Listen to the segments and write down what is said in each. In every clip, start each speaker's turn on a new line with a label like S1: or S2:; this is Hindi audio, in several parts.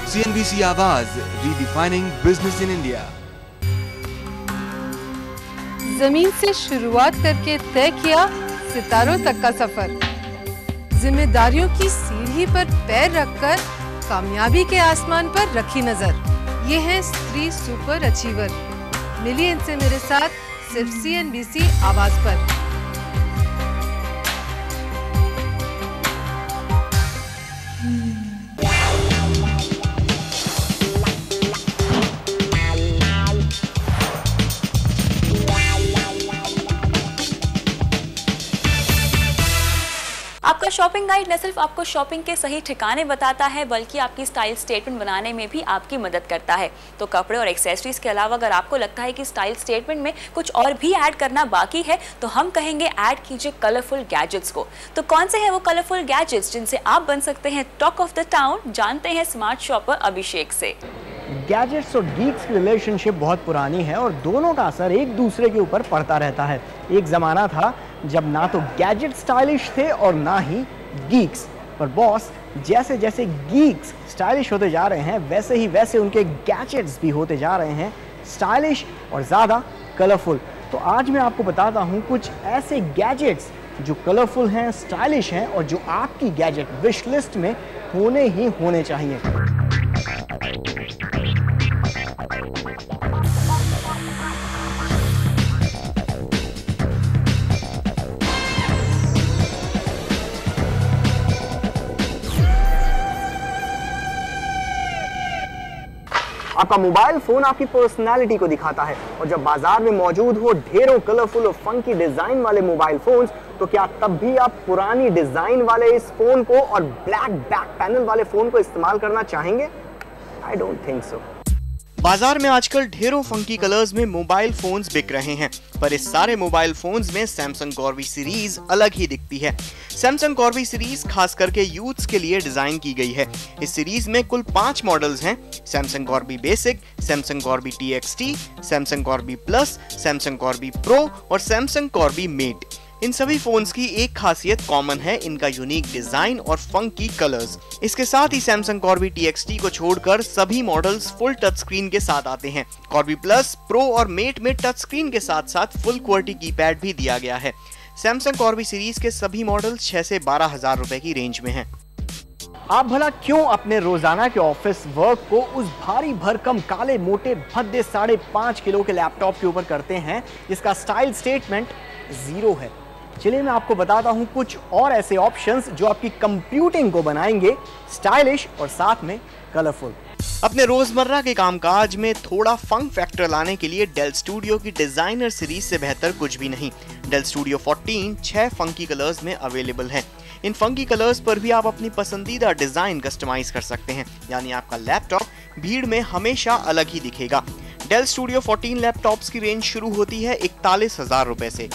S1: CNBC आवाज, रीडिफाइनिंग बिजनेस इन इंडिया।
S2: जमीन से शुरुआत करके तय किया सितारों तक का सफर। जिम्मेदारियों की सीढ़ी पर पैर रखकर कामयाबी के आसमान पर रखी नजर। ये है स्त्री सुपर अचीवर। मिलिए इनसे मेरे साथ सिर्फ CNBC आवाज पर।
S3: आपका शॉपिंग गाइड न सिर्फ आपको शॉपिंग के सही ठिकाने बताता है बल्कि आपकी स्टाइल स्टेटमेंट बनाने में भी आपकी मदद करता है। तो कपड़े और एक्सेसरीज के अलावा अगर आपको लगता है कि स्टाइल स्टेटमेंट में कुछ और भी ऐड करना बाकी है तो हम कहेंगे ऐड कीजिए कलरफुल गैजेट्स को। तो कौन से हैं वो कलरफुल गैजेट्स जिनसे आप बन सकते हैं टॉक ऑफ द टाउन, जानते हैं स्मार्ट शॉपर अभिषेक से।
S4: गैजेट्स और गीक्स की रिलेशनशिप बहुत पुरानी है और दोनों का असर एक दूसरे के ऊपर पड़ता रहता है। एक ज़माना था जब ना तो गैजेट स्टाइलिश थे और ना ही गीक्स, पर बॉस जैसे जैसे गीक्स स्टाइलिश होते जा रहे हैं वैसे ही वैसे उनके गैजेट्स भी होते जा रहे हैं स्टाइलिश और ज़्यादा कलरफुल। तो आज मैं आपको बताता हूँ कुछ ऐसे गैजेट्स जो कलरफुल हैं, स्टाइलिश हैं और जो आपकी गैजेट विश लिस्ट में होने ही होने चाहिए। आपका मोबाइल फोन आपकी पर्सनालिटी को दिखाता है और जब बाजार में मौजूद हो ढेरों कलरफुल और फंकी डिजाइन वाले मोबाइल फोन्स, तो क्या तब भी आप पुरानी डिजाइन वाले इस फोन को और ब्लैक बैक पैनल वाले फोन को इस्तेमाल करना चाहेंगे? I don't think so. बाजार में आजकल ढेरों फंकी कलर्स में मोबाइल फोन्स बिक रहे हैं, पर इस सारे मोबाइल फोन्स में सैमसंग कॉर्बी सीरीज अलग ही दिखती है। सैमसंग कॉर्बी सीरीज खास करके यूथ्स के लिए डिजाइन की गई है। इस सीरीज में कुल 5 मॉडल्स हैं: Samsung Corby basic, Samsung Corby TXT, Samsung Corby plus, Samsung Corby pro और सैमसंग कॉर्बी मेट। इन सभी फोन्स की एक खासियत कॉमन है, इनका यूनिक डिजाइन और फंकी कलर्स। इसके साथ ही सैमसंग कॉर्बी TXT को छोड़कर सभी मॉडल्स फुल टच स्क्रीन के साथ आते हैं। कॉर्बी प्लस, प्रो और मेट में टच स्क्रीन के साथ साथ फुल क्वालिटी कीपैड भी दिया गया है। सैमसंग कॉर्बी सीरीज के सभी मॉडल्स 6 से 12 हजार रुपए की रेंज में हैं। आप भला क्यों अपने रोजाना के ऑफिस वर्क को उस भारी भरकम काले मोटे भद्दे 5.5 किलो के लैपटॉप के ऊपर करते हैं जिसका स्टाइल स्टेटमेंट 0 है? चलिए मैं आपको बताता हूं कुछ और ऐसे ऑप्शंस जो आपकी कंप्यूटिंग को बनाएंगे स्टाइलिश और साथ में कलरफुल। अपने रोजमर्रा के कामकाज में थोड़ा फंक फैक्टर लाने के लिए डेल स्टूडियो की डिजाइनर सीरीज से बेहतर कुछ भी नहीं। डेल स्टूडियो 14 6 फंकी कलर्स में अवेलेबल है। इन फंकी कलर्स पर भी आप अपनी पसंदीदा डिजाइन कस्टमाइज कर सकते हैं, यानी आपका लैपटॉप भीड़ में हमेशा अलग ही दिखेगा। डेल स्टूडियो 14 लैपटॉप्स की रेंज शुरू होती है 41,000 रुपए से।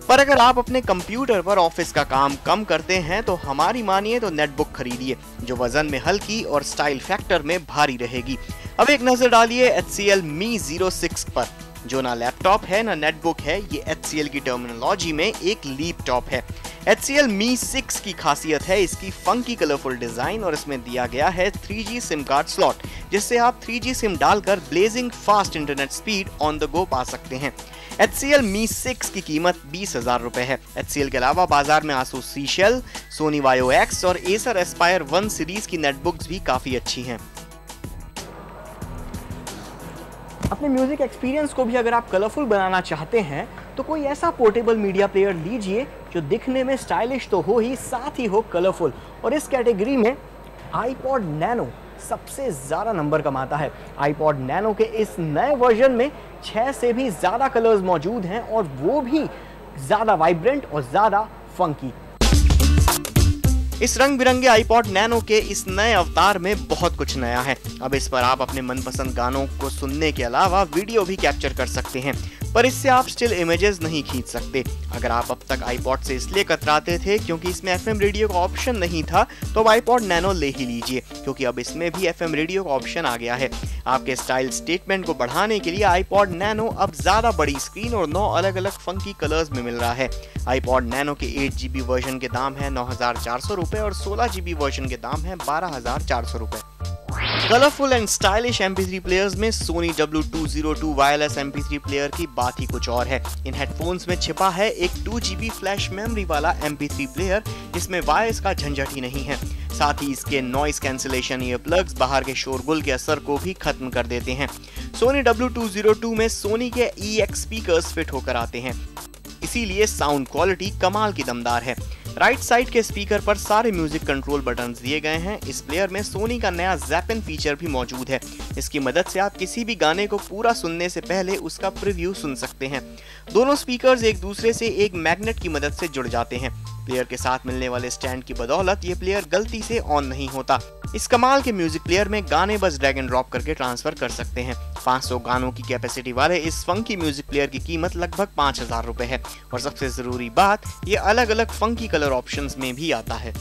S4: पर अगर आप अपने कंप्यूटर पर ऑफिस का काम कम करते हैं तो हमारी मानिए तो नेटबुक खरीदिए जो वजन में हल्की और स्टाइल फैक्टर में भारी रहेगी। अब एक नजर डालिए HCL Mi Zero 6 पर, जो ना लैपटॉप है ना नेटबुक है। ये HCL की टर्मिनोलॉजी में एक लैपटॉप है। HCL Mi 6 की खासियत है इसकी फंकी कलरफुल डिजाइन और इसमें दिया गया है 3G सिम कार्ड स्लॉट, जिससे आप 3G सिम डालकर blazing fast internet speed on the go पा सकते हैं। HCL Mi 6 की कीमत 20,000 रुपए है। HCL के अलावा बाजार में Asus Seashell, Sony Vaio X और Acer Aspire 1 सीरीज की नेटबुक्स भी काफी अच्छी हैं। अपने म्यूजिक एक्सपीरियंस को भी अगर आप कलरफुल बनाना चाहते हैं तो कोई ऐसा पोर्टेबल मीडिया प्लेयर लीजिए जो दिखने में स्टाइलिश तो हो ही साथ ही हो कलरफुल, और इस कैटेगरी में iPod Nano सबसे ज़्यादा नंबर कमाता है। iPod Nano के इस नए वर्जन में 6 से भी ज़्यादा कलर्स मौजूद हैं और वो भी ज़्यादा वाइब्रेंट और ज़्यादा फंकी। इस रंग बिरंगे iPod Nano के इस नए अवतार में बहुत कुछ नया है। अब इस पर आप अपने मनपसंद गानों को सुनने के अलावा वीडियो भी कैप्चर कर सकते हैं।
S5: पर इससे आप स्टिल इमेजेस नहीं खींच सकते। अगर आप अब तक आईपॉड से इसलिए कतराते थे क्योंकि इसमें एफएम रेडियो का ऑप्शन नहीं था, तो अब आईपॉड नैनो ले ही लीजिए, क्योंकि अब इसमें भी एफएम रेडियो का ऑप्शन आ गया है। आपके स्टाइल स्टेटमेंट को बढ़ाने के लिए आईपॉड नैनो अब ज्यादा बड़ी स्क्रीन और 9 अलग अलग फंकी कलर्स में मिल रहा है। आईपॉड नैनो के 8GB वर्जन के दाम है 9,400 रुपए और 16GB वर्जन के दाम है 12,400 रुपए। Colourful and stylish MP3 players में Soni W202 wireless MP3 player की बात ही कुछ और है। इन हेडफोन्स में छिपा है एक 2GB फ्लैश मेमोरी वाला MP3 प्लेयर, जिसमें वायर्स का झंझट ही नहीं है। साथ ही इसके नॉइस कैंसिलेशन ईयर प्लग्स बाहर के शोरगुल के असर को भी खत्म कर देते हैं। सोनी W202 में सोनी के EX स्पीकर्स फिट होकर आते हैं, इसीलिए साउंड क्वालिटी कमाल की दमदार है। राइट साइड के स्पीकर पर सारे म्यूजिक कंट्रोल बटन्स दिए गए हैं। इस प्लेयर में सोनी का नया ज़ैपिन फीचर भी मौजूद है। इसकी मदद से आप किसी भी गाने को पूरा सुनने से पहले उसका प्रीव्यू सुन सकते हैं। दोनों स्पीकर्स एक दूसरे से एक मैग्नेट की मदद से जुड़ जाते हैं। प्लेयर के साथ मिलने वाले स्टैंड की बदौलत ये प्लेयर गलती से ऑन नहीं होता। इस कमाल के म्यूजिक प्लेयर में गाने बस ड्रैग एंड ड्रॉप करके ट्रांसफर कर सकते हैं। 500 गानों की कैपेसिटी वाले इस फंकी म्यूजिक प्लेयर की कीमत लगभग 5,000 रुपए है और सबसे जरूरी बात, ये अलग अलग फंकी कलर ऑप्शंस में भी आता है।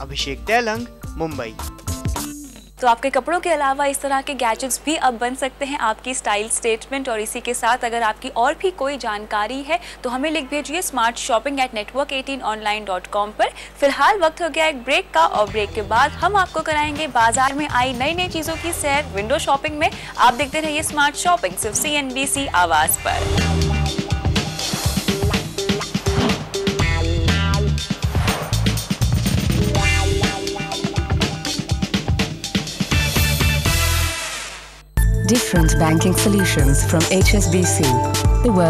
S5: अभिषेक तेलंग, मुंबई।
S3: तो आपके कपड़ों के अलावा इस तरह के गैजेट्स भी अब बन सकते हैं आपकी स्टाइल स्टेटमेंट। और इसी के साथ अगर आपकी और भी कोई जानकारी है तो हमें लिख भेजिए smartshopping@network18online.com पर। फिलहाल वक्त हो गया एक ब्रेक का, और ब्रेक के बाद हम आपको कराएंगे बाजार में आई नई नई चीज़ों की सैर विंडो शॉपिंग में। आप देखते रहिए स्मार्ट शॉपिंग सिर्फ CNBC आवाज़ पर।
S6: Different banking solutions from HSBC. The world